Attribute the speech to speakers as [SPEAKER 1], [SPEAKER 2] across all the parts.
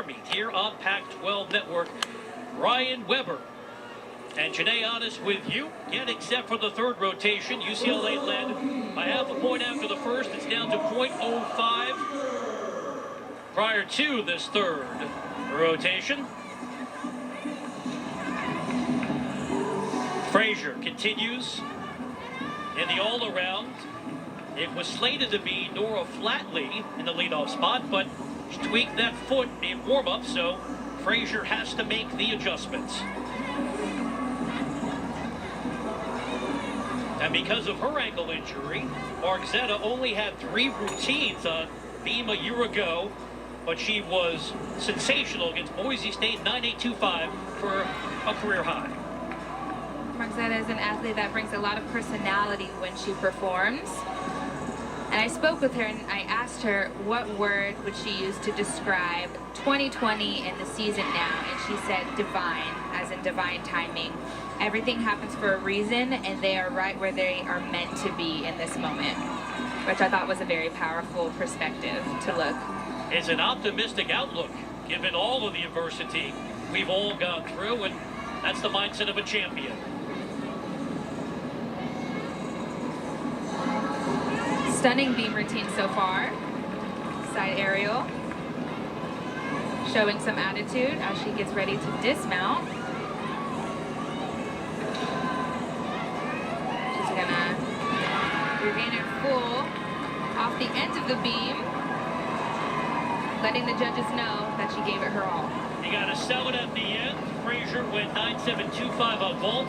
[SPEAKER 1] meet here on Pac-12 Network. Ryan Weber and Janae Honest with you. Again, except for the third rotation, UCLA led by half a point after the first. It's down to .05 prior to this third rotation. Frazier continues in the all-around. It was slated to be Nora Flatley in the leadoff spot, but she tweaked that foot in warm-up, so Frazier has to make the adjustments. And because of her ankle injury, Margzetta only had 3 routines on beam a year ago, but she was sensational against Boise State, 9.825 for a career high.
[SPEAKER 2] Margzetta is an athlete that brings a lot of personality when she performs. And I spoke with her and I asked her what word would she use to describe 2020 and the season now, and she said divine, as in divine timing. Everything happens for a reason, and they are right where they are meant to be in this moment, which I thought was a very powerful perspective to look.
[SPEAKER 1] It's an optimistic outlook, given all of the adversity we've all gone through, and that's the mindset of a champion.
[SPEAKER 2] Stunning beam routine so far. Side aerial. Showing some attitude as she gets ready to dismount. She's gonna regain her full off the end of the beam, letting the judges know that she gave it her all.
[SPEAKER 1] You gotta sell it at the end. Frazier went 9.725 on vault,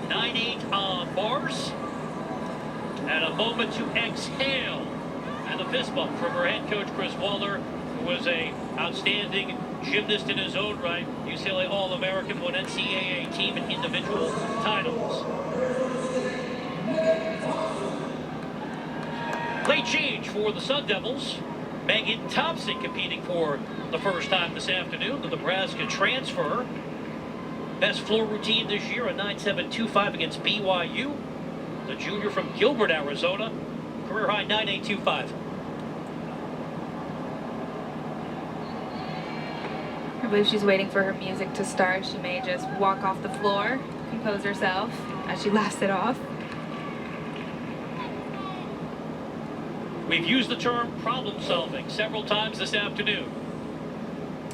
[SPEAKER 1] 9.8 on bars. And a moment to exhale. And a fist bump from her head coach, Chris Waller, who was an outstanding gymnast in his own right. UCLA All-American, won NCAA team and individual titles. Late change for the Sun Devils. Megan Thompson competing for the first time this afternoon, the Nebraska transfer. Best floor routine this year, a 9.725 against BYU. The junior from Gilbert, Arizona, career high 9.825.
[SPEAKER 2] I believe she's waiting for her music to start. She may just walk off the floor, compose herself as she laughs it off.
[SPEAKER 1] We've used the term problem solving several times this afternoon.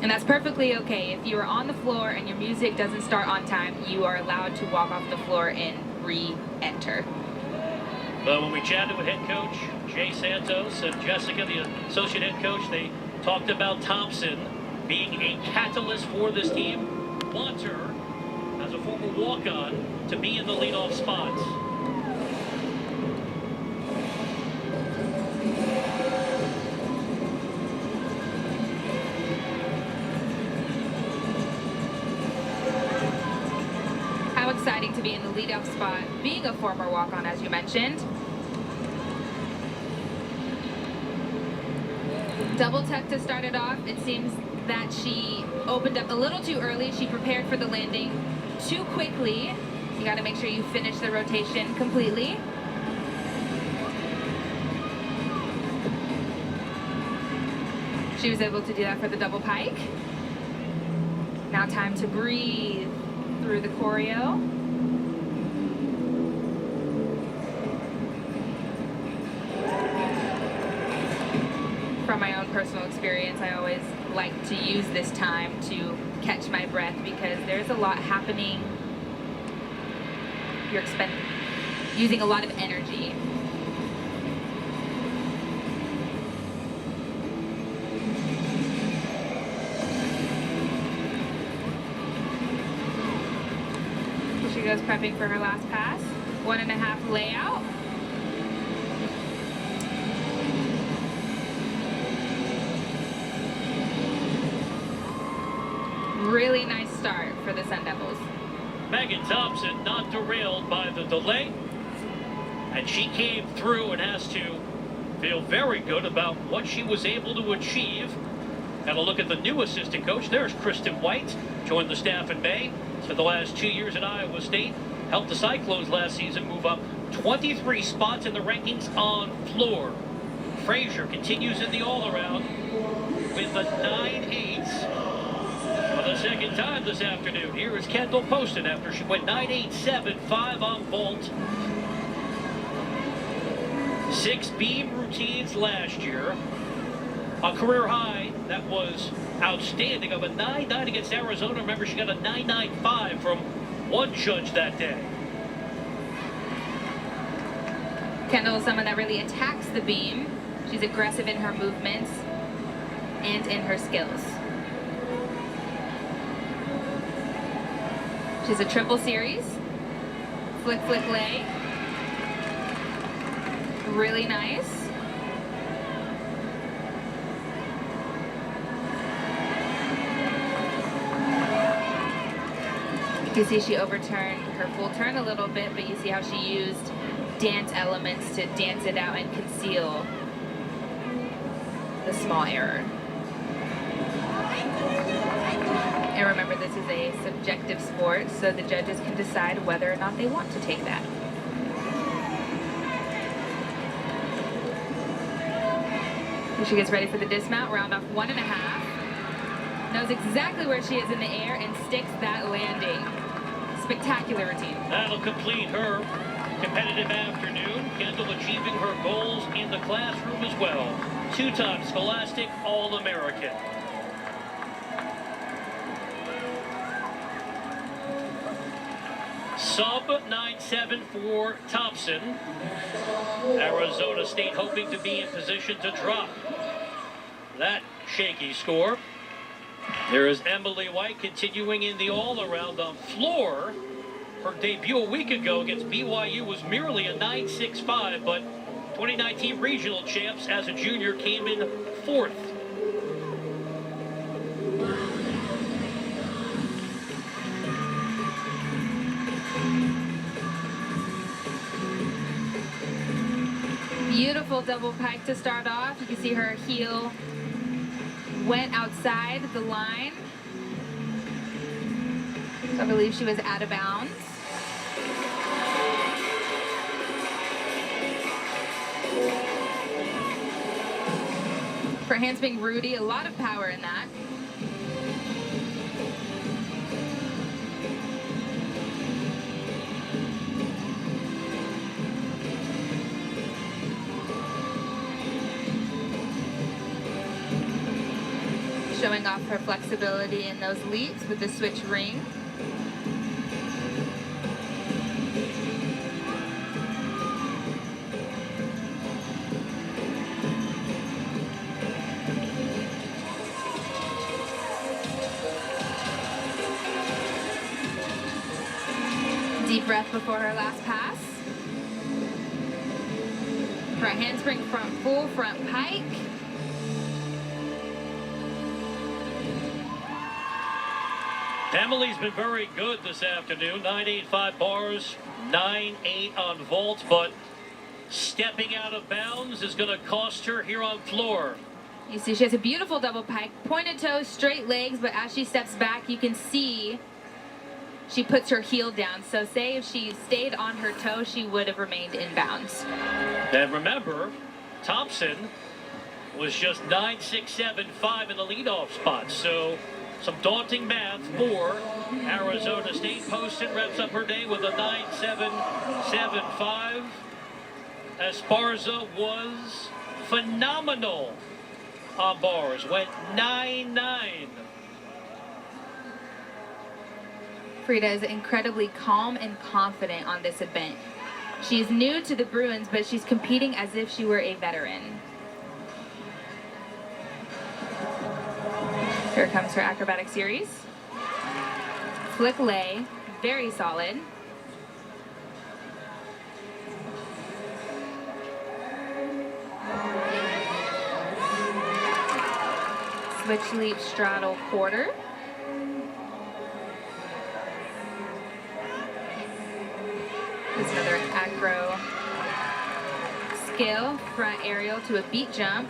[SPEAKER 2] And that's perfectly okay. If you are on the floor and your music doesn't start on time, you are allowed to walk off the floor and re-enter.
[SPEAKER 1] But when we chatted with head coach Jay Santos and Jessica, the associate head coach, they talked about Thompson being a catalyst for this team. Wants her, as a former walk-on, to be in the leadoff spot.
[SPEAKER 2] Exciting to be in the leadoff spot, being a former walk-on, as you mentioned. Double tuck to start it off. It seems that she opened up a little too early. She prepared for the landing too quickly. You got to make sure you finish the rotation completely. She was able to do that for the double pike. Now time to breathe through the choreo. From my own personal experience, I always like to use this time to catch my breath because there's a lot happening. You're using a lot of energy. She goes prepping for her last pass. 1.5 layout. Really nice start for the Sun Devils.
[SPEAKER 1] Megan Thompson not derailed by the delay. And she came through and has to feel very good about what she was able to achieve. Have a look at the new assistant coach. There's Kristen White, joined the staff in May. Spent the last 2 years at Iowa State. Helped the Cyclones last season move up 23 spots in the rankings on floor. Frazier continues in the all-around with a 9.8 second time this afternoon. Here is Kendall Poston after she went 9.875 on vault. 6 beam routines last year. A career high that was outstanding of a 9.9 against Arizona. Remember, she got a 9.95 from one judge that day.
[SPEAKER 2] Kendall is someone that really attacks the beam. She's aggressive in her movements and in her skills. She's a triple series. Flick, flick, lay. Really nice. You can see she overturned her full turn a little bit, but you see how she used dance elements to dance it out and conceal the small error. And remember, this is a subjective sport, so the judges can decide whether or not they want to take that. Here she gets ready for the dismount, round off 1.5. Knows exactly where she is in the air and sticks that landing. Spectacular routine.
[SPEAKER 1] That'll complete her competitive afternoon. Kendall achieving her goals in the classroom as well. 2-time Scholastic All-American. Sub 9.7 for Thompson. Arizona State hoping to be in position to drop that shaky score. There is Emily White continuing in the all-around on floor. Her debut a week ago against BYU was merely a 9.65, but 2019 regional champs as a junior came in 4th.
[SPEAKER 2] Beautiful double pike to start off. You can see her heel went outside the line. So I believe she was out of bounds. For handspring Rudy, a lot of power in that. Showing off her flexibility in those leaps with the switch ring. Deep breath before her last pass. For a handspring front full front pike.
[SPEAKER 1] Emily's been very good this afternoon. 9.85 bars, 9.8 on vault, but stepping out of bounds is going to cost her here on floor.
[SPEAKER 2] You see she has a beautiful double pike, pointed toes, straight legs, but as she steps back, you can see she puts her heel down. So say if she stayed on her toe, she would have remained in bounds.
[SPEAKER 1] And remember, Thompson was just 9.675 in the leadoff spot. So some daunting math for Arizona State. Poston wraps up her day with a 9.775. Esparza was phenomenal on bars, went 9.9.
[SPEAKER 2] Frida is incredibly calm and confident on this event. She's new to the Bruins, but she's competing as if she were a veteran. Here comes her acrobatic series. Flick lay, very solid. Switch leap straddle quarter. There's another acro skill, front aerial to a beat jump.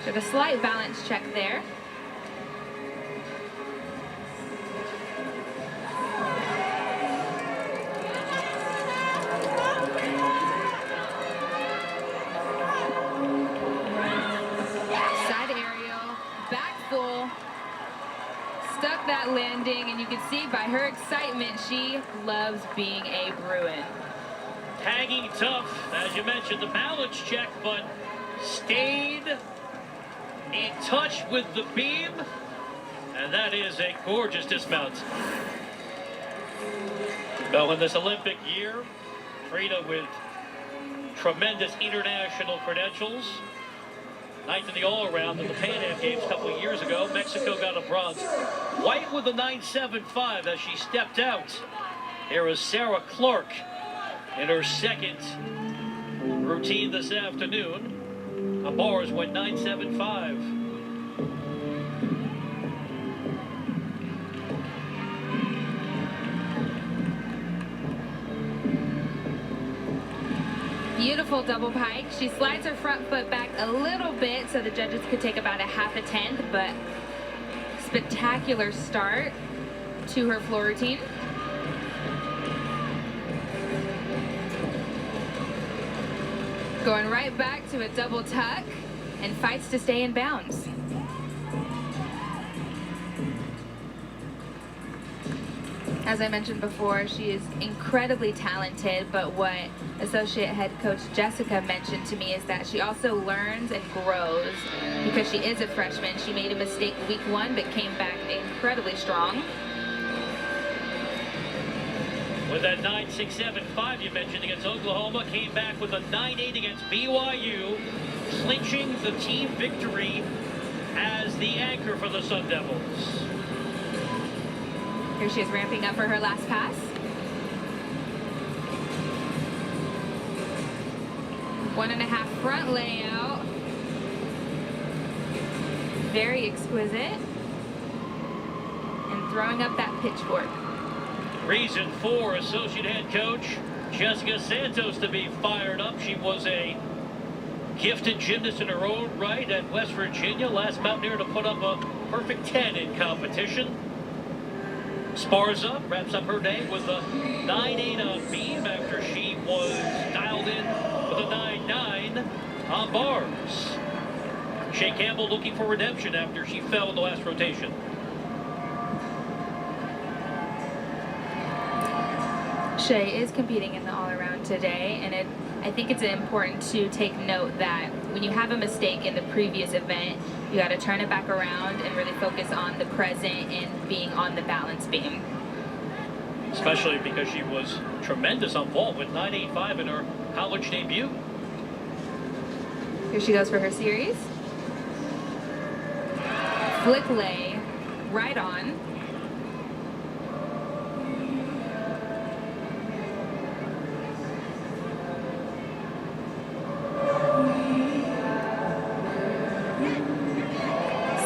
[SPEAKER 2] So a slight balance check there. stuck that landing, and you can see by her excitement, she loves being a Bruin.
[SPEAKER 1] Hanging tough, as you mentioned, the balance check, but stayed in touch with the beam, and that is a gorgeous dismount. Well, in this Olympic year, Trina with tremendous international credentials. Ninth in the all-around in the Pan Am Games a couple of years ago. Mexico got a bronze. White with a 9.75 as she stepped out. Here is Sarah Clark in her second routine this afternoon. The bars went 9.75.
[SPEAKER 2] Beautiful double pike. She slides her front foot back a little bit so the judges could take about a half a tenth, but spectacular start to her floor routine. Going right back to a double tuck and fights to stay in bounds. As I mentioned before, she is incredibly talented, but what Associate Head Coach Jessica mentioned to me is that she also learns and grows because she is a freshman. She made a mistake week 1, but came back incredibly strong.
[SPEAKER 1] With that 9.675 you mentioned against Oklahoma, came back with a 9.8 against BYU, clinching the team victory as the anchor for the Sun Devils.
[SPEAKER 2] Here she is ramping up for her last pass. One and a half front layout. Very exquisite. And throwing up that pitchfork.
[SPEAKER 1] Reason for Associate Head Coach Jessica Santos to be fired up. She was a gifted gymnast in her own right at West Virginia. Last Mountaineer to put up a perfect 10 in competition. Spars up, wraps up her day with a 9.8 on beam after she was dialed in with a 9.9 on bars. Shea Campbell looking for redemption after she fell in the last rotation.
[SPEAKER 2] Shea is competing in the all-around today, and I think it's important to take note that when you have a mistake in the previous event, you got to turn it back around and really focus on the present and being on the balance beam.
[SPEAKER 1] Especially because she was tremendous on vault with 9.85 in her college debut.
[SPEAKER 2] Here she goes for her series. Flick lay, right on.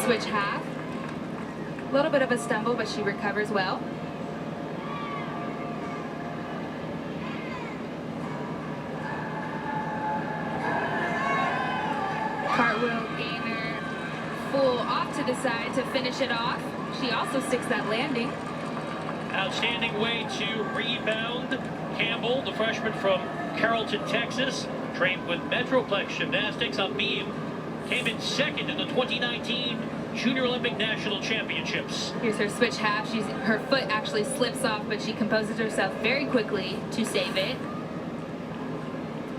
[SPEAKER 2] Switch half. A little bit of a stumble, but she recovers well. Cartwheel gainer, full off to the side to finish it off. She also sticks that landing.
[SPEAKER 1] Outstanding way to rebound. Campbell, the freshman from Carrollton, Texas, trained with Metroplex Gymnastics on beam, came in second in the 2019 Junior Olympic National Championships.
[SPEAKER 2] Here's her switch half. Her foot actually slips off, but she composes herself very quickly to save it.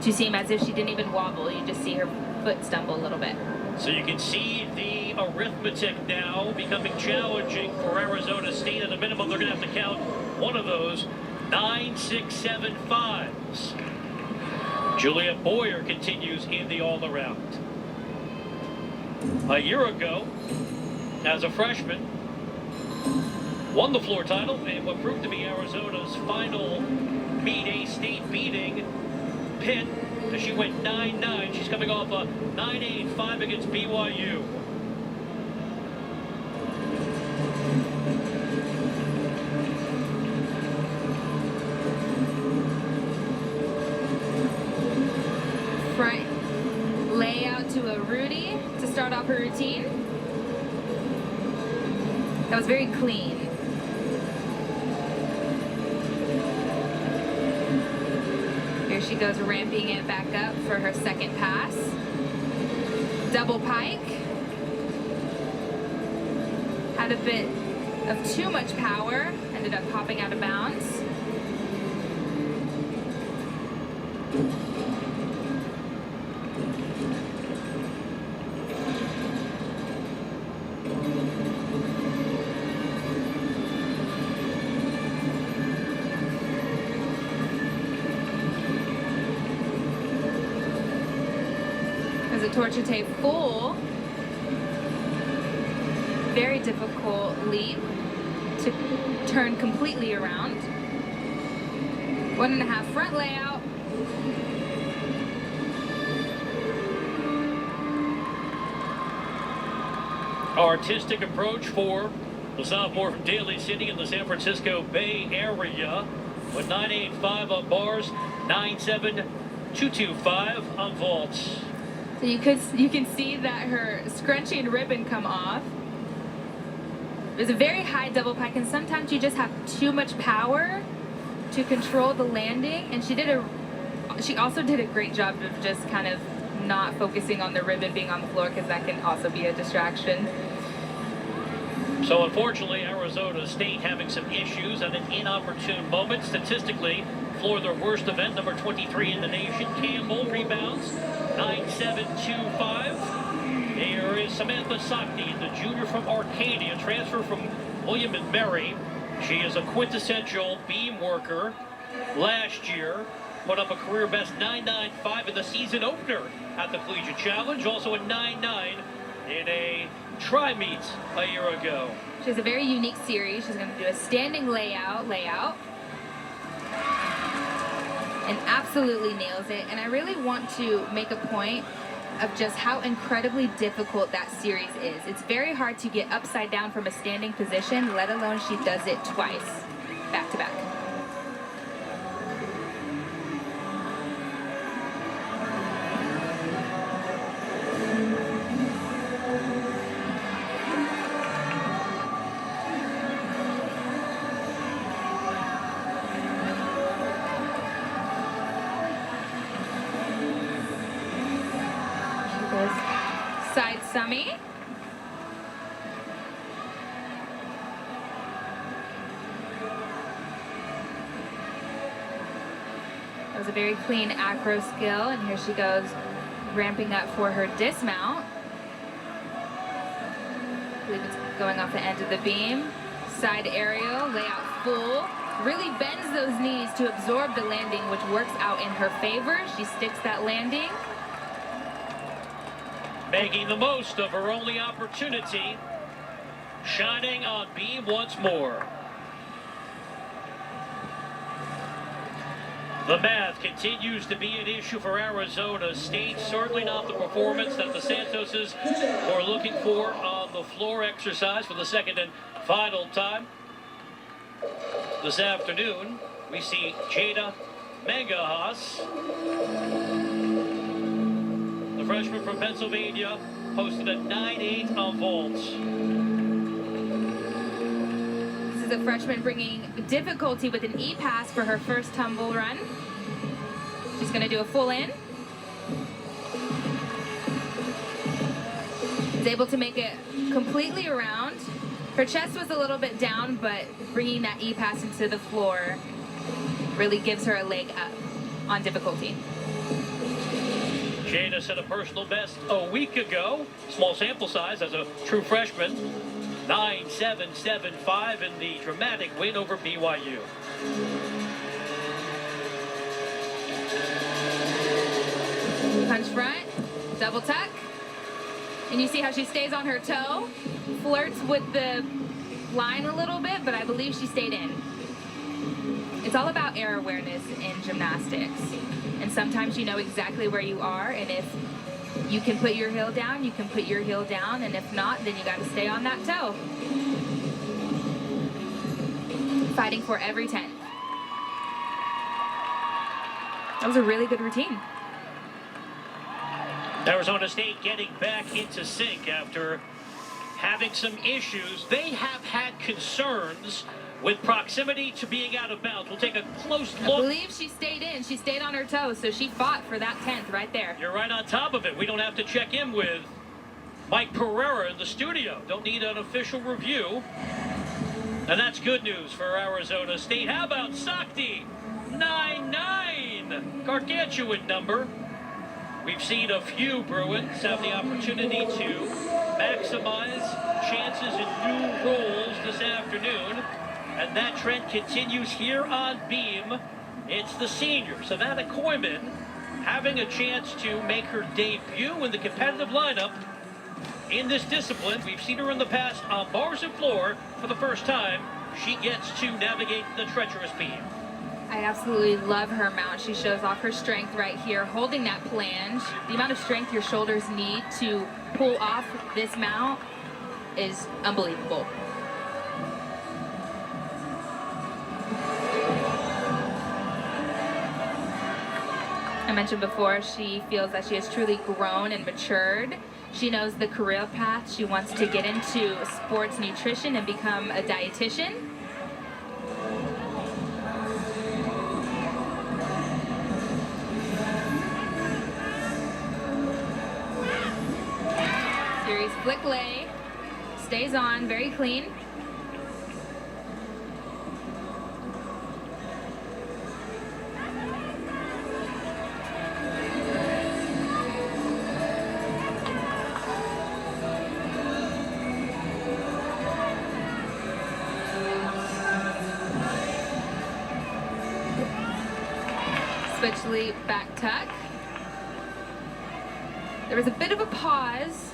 [SPEAKER 2] To seem as if she didn't even wobble. You just see her foot stumble a little bit.
[SPEAKER 1] So you can see the arithmetic now becoming challenging for Arizona State. At a minimum, they're going to have to count one of those 9.675s. Juliet Boyer continues in the all-around. A year ago, as a freshman, won the floor title in what proved to be Arizona's final Meet A-State beating Pitt. She went 9.9. She's coming off a 9.85 against BYU.
[SPEAKER 2] Front layout to a Rudy to start off her routine. That was very clean. Here she goes, ramping it back up for her second pass. Double pike. Had a bit of too much power, ended up popping out of bounds. As a torture tape full, very difficult leap to turn completely around. 1.5 front layout.
[SPEAKER 1] Artistic approach for the sophomore from Daly City in the San Francisco Bay Area with 9.85 on bars, 9.7, 2.25 on vaults.
[SPEAKER 2] So you can see that her scrunching ribbon come off. It was a very high double pike, and sometimes you just have too much power to control the landing. And she also did a great job of just kind of not focusing on the ribbon being on the floor, because that can also be a distraction.
[SPEAKER 1] So unfortunately, Arizona State having some issues at an inopportune moment. Statistically, for their worst event, number 23 in the nation. Campbell rebounds, 9.725. There is Samantha Sakti, the junior from Arcadia, transfer from William & Mary. She is a quintessential beam worker. Last year, put up a career best 9.95 in the season opener at the Collegiate Challenge. Also a 9.9 in a tri-meet a year ago.
[SPEAKER 2] She has a very unique series. She's going to do a standing layout, and absolutely nails it. And I really want to make a point of just how incredibly difficult that series is. It's very hard to get upside down from a standing position, let alone she does it twice, back to back. Side summy. That was a very clean acro skill, and here she goes ramping up for her dismount. I believe it's going off the end of the beam. Side aerial, layout full. Really bends those knees to absorb the landing, which works out in her favor. She sticks that landing.
[SPEAKER 1] Making the most of her only opportunity, shining on beam once more. The math continues to be an issue for Arizona State. Certainly not the performance that the Santoses were looking for on the floor exercise for the second and final time. This afternoon, we see Jada Mangahas, the freshman from Pennsylvania, posted a 9.8 on vaults.
[SPEAKER 2] This is a freshman bringing difficulty with an E-pass for her first tumble run. She's going to do a full in. Is able to make it completely around. Her chest was a little bit down, but bringing that E-pass into the floor really gives her a leg up on difficulty.
[SPEAKER 1] Jada set a personal best a week ago. Small sample size as a true freshman. 9.775 in the dramatic win over BYU.
[SPEAKER 2] Punch front, double tuck. And you see how she stays on her toe, flirts with the line a little bit, but I believe she stayed in. It's all about air awareness in gymnastics. And sometimes you know exactly where you are, and if you can put your heel down, you can put your heel down, and if not, then you got to stay on that toe. Fighting for every 10. That was a really good routine.
[SPEAKER 1] Arizona State getting back into sync after having some issues. They have had concerns with proximity to being out of bounds. We'll take a close look.
[SPEAKER 2] I believe she stayed in. She stayed on her toes, so she fought for that 10th right there.
[SPEAKER 1] You're right on top of it. We don't have to check in with Mike Pereira in the studio. Don't need an official review. And that's good news for Arizona State. How about Sakti? 9-9. Gargantuan number. We've seen a few Bruins have the opportunity to maximize chances in new roles this afternoon. And that trend continues here on beam. It's the senior, Savannah Koyman, having a chance to make her debut in the competitive lineup in this discipline. We've seen her in the past on bars and floor. For the first time, she gets to navigate the treacherous beam.
[SPEAKER 2] I absolutely love her mount. She shows off her strength right here, holding that flange. The amount of strength your shoulders need to pull off this mount is unbelievable. I mentioned before, she feels that she has truly grown and matured. She knows the career path. She wants to get into sports nutrition and become a dietitian. Series flick lay, stays on, very clean. Switch leap, back tuck. There was a bit of a pause,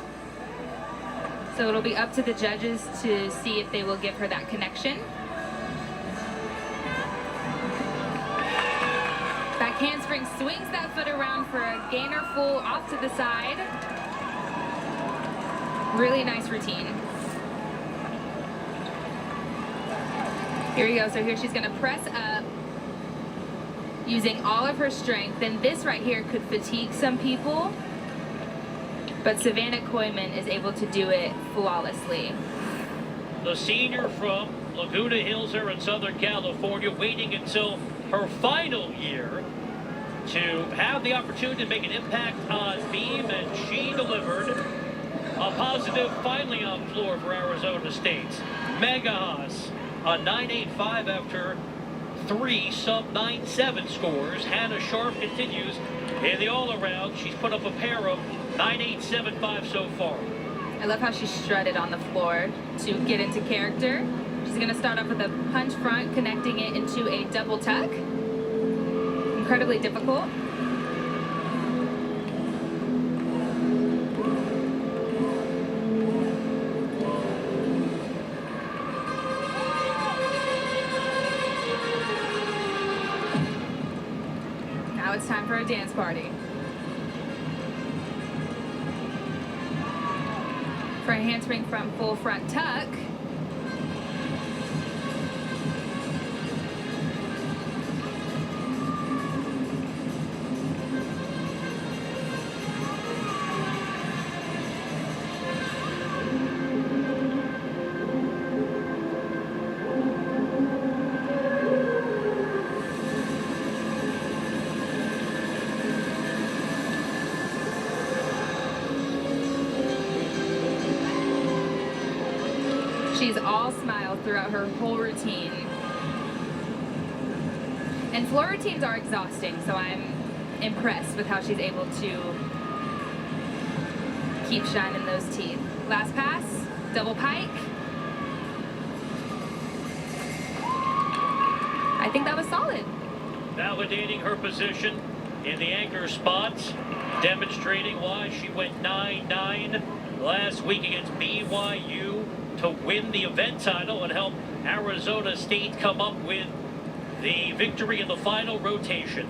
[SPEAKER 2] so it'll be up to the judges to see if they will give her that connection. Back handspring, swings that foot around for a gainer full off to the side. Really nice routine. Here we go, so here she's gonna press up, using all of her strength. And this right here could fatigue some people, but Savannah Koyman is able to do it flawlessly.
[SPEAKER 1] The senior from Laguna Hills here in Southern California, waiting until her final year to have the opportunity to make an impact on beam, and she delivered a positive finally on floor for Arizona State. Mega Haas, a 9.85 after 3 sub-9.7 scores. Hannah Sharp continues in the all-around. She's put up a pair of 9.875 so far.
[SPEAKER 2] I love how she strutted on the floor to get into character. She's going to start off with a punch front, connecting it into a double tuck. Incredibly difficult. Now it's time for a dance party. For a handspring from full front tuck. She's all smile throughout her whole routine. And floor routines are exhausting, so I'm impressed with how she's able to keep shining those teeth. Last pass, double pike. I think that was solid.
[SPEAKER 1] Validating her position in the anchor spots, demonstrating why she went 9-9 last week against BYU to win the event title and help Arizona State come up with the victory in the final rotation.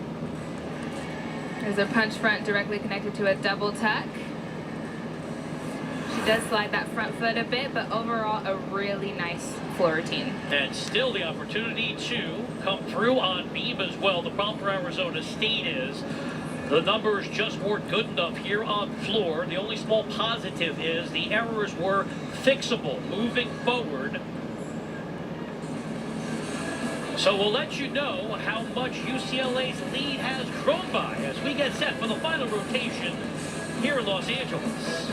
[SPEAKER 2] There's a punch front directly connected to a double tuck. She does slide that front foot a bit, but overall a really nice floor routine.
[SPEAKER 1] And still the opportunity to come through on beam as well. The problem for Arizona State is the numbers just weren't good enough here on floor. The only small positive is the errors were fixable moving forward. So we'll let you know how much UCLA's lead has grown by as we get set for the final rotation here in Los Angeles.